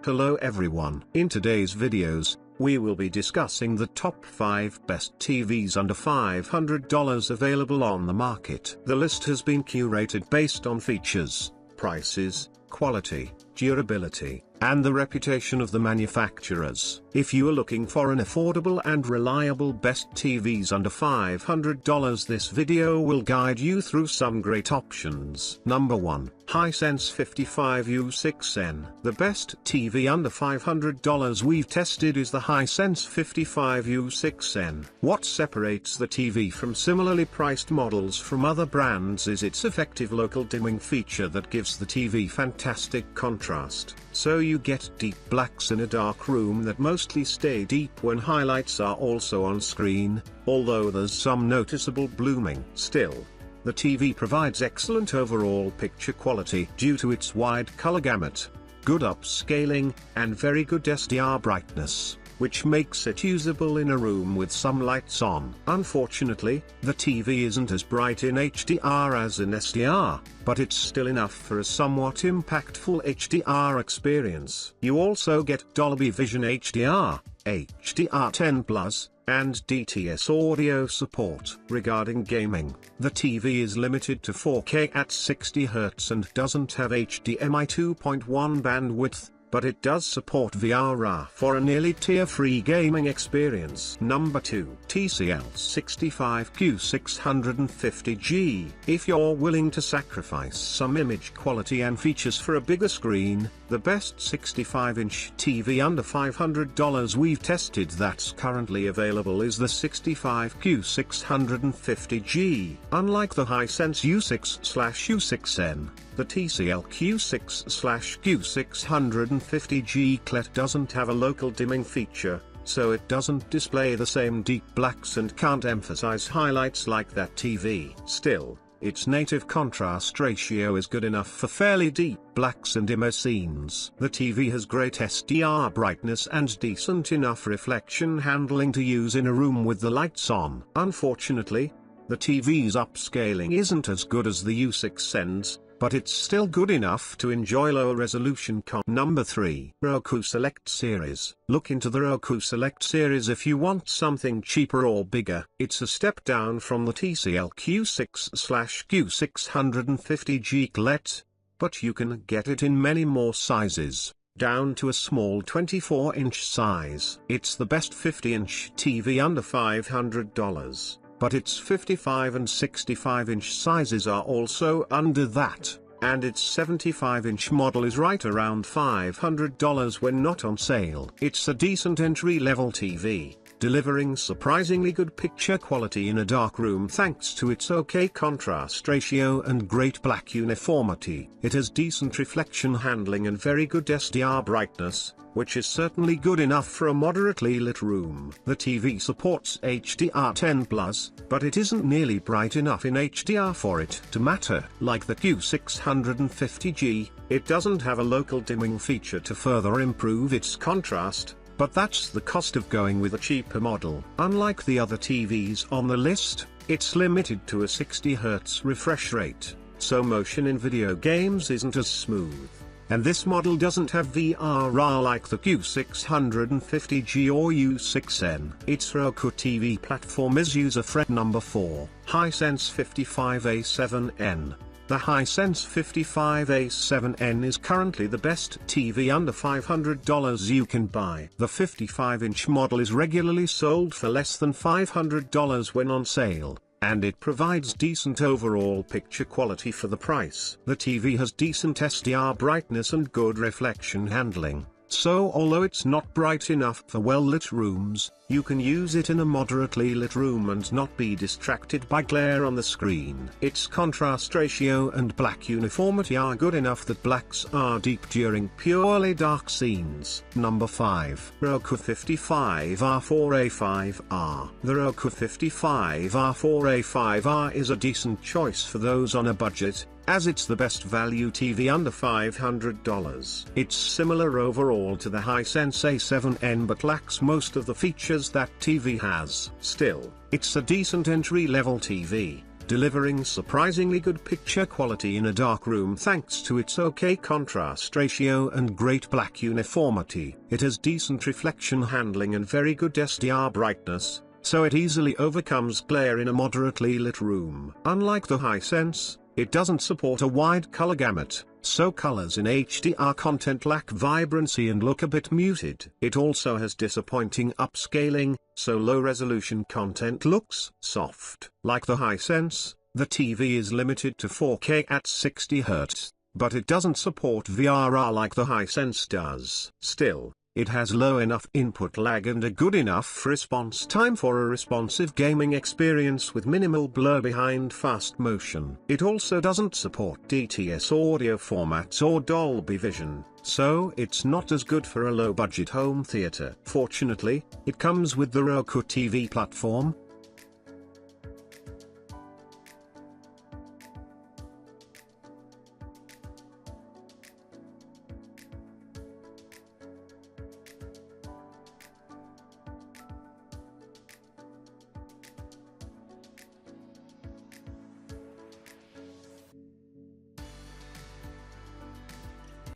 Hello everyone. In today's videos, we will be discussing the top 5 best TVs under $500 available on the market. The list has been curated based on features, prices, quality, durability, and the reputation of the manufacturers. If you are looking for an affordable and reliable best TVs under $500, this video will guide you through some great options. Number 1. Hisense 55U6N. The best TV under $500 we've tested is the Hisense 55U6N. What separates the TV from similarly priced models from other brands is its effective local dimming feature that gives the TV fantastic contrast. So you get deep blacks in a dark room that mostly stay deep when highlights are also on screen, although there's some noticeable blooming. Still, the TV provides excellent overall picture quality due to its wide color gamut, good upscaling, and very good SDR brightness, which makes it usable in a room with some lights on. Unfortunately, the TV isn't as bright in HDR as in SDR, but it's still enough for a somewhat impactful HDR experience. You also get Dolby Vision HDR, HDR10+, and DTS audio support. Regarding gaming, the TV is limited to 4K at 60Hz and doesn't have HDMI 2.1 bandwidth, but it does support VRR for a nearly tear-free gaming experience. Number 2. TCL 65Q650G. If you're willing to sacrifice some image quality and features for a bigger screen, the best 65-inch TV under $500 we've tested that's currently available is the 65Q650G. Unlike the Hisense U6/U6N, the TCL Q6/Q650G CLET doesn't have a local dimming feature, so it doesn't display the same deep blacks and can't emphasize highlights like that TV. Still, its native contrast ratio is good enough for fairly deep blacks and dimmer scenes. The TV has great SDR brightness and decent enough reflection handling to use in a room with the lights on. Unfortunately, the TV's upscaling isn't as good as the U6N's, but it's still good enough to enjoy low resolution content. Number 3. Roku Select Series. Look into the Roku Select Series if you want something cheaper or bigger. It's a step down from the TCL Q6/Q650G CLET, but you can get it in many more sizes, down to a small 24-inch size. It's the best 50-inch TV under $500. But its 55 and 65-inch sizes are also under that, and its 75-inch model is right around $500 when not on sale. It's a decent entry-level TV, delivering surprisingly good picture quality in a dark room thanks to its OK contrast ratio and great black uniformity. It has decent reflection handling and very good SDR brightness, which is certainly good enough for a moderately lit room. The TV supports HDR10+, but it isn't nearly bright enough in HDR for it to matter. Like the Q650G, it doesn't have a local dimming feature to further improve its contrast, but that's the cost of going with a cheaper model. Unlike the other TVs on the list, it's limited to a 60Hz refresh rate, so motion in video games isn't as smooth. And this model doesn't have VRR like the Q650G or U6N. Its Roku TV platform is user-friendly. Number 4. Hisense 55A7N. The Hisense 55A7N is currently the best TV under $500 you can buy. The 55-inch model is regularly sold for less than $500 when on sale, and it provides decent overall picture quality for the price. The TV has decent SDR brightness and good reflection handling, so although it's not bright enough for well-lit rooms, you can use it in a moderately lit room and not be distracted by glare on the screen. Its contrast ratio and black uniformity are good enough that blacks are deep during purely dark scenes. Number 5. Roku 55R4A5R. The Roku 55R4A5R is a decent choice for those on a budget, as it's the best value TV under $500. It's similar overall to the Hisense A7N but lacks most of the features that TV has. Still, it's a decent entry-level TV, delivering surprisingly good picture quality in a dark room thanks to its OK contrast ratio and great black uniformity. It has decent reflection handling and very good SDR brightness, so it easily overcomes glare in a moderately lit room. Unlike the Hisense, it doesn't support a wide color gamut, so colors in HDR content lack vibrancy and look a bit muted. It also has disappointing upscaling, so low-resolution content looks soft. Like the Hisense, the TV is limited to 4K at 60 Hz, but it doesn't support VRR like the Hisense does. Still, it has low enough input lag and a good enough response time for a responsive gaming experience with minimal blur behind fast motion. It also doesn't support DTS audio formats or Dolby Vision, so it's not as good for a low-budget home theater. Fortunately, it comes with the Roku TV platform,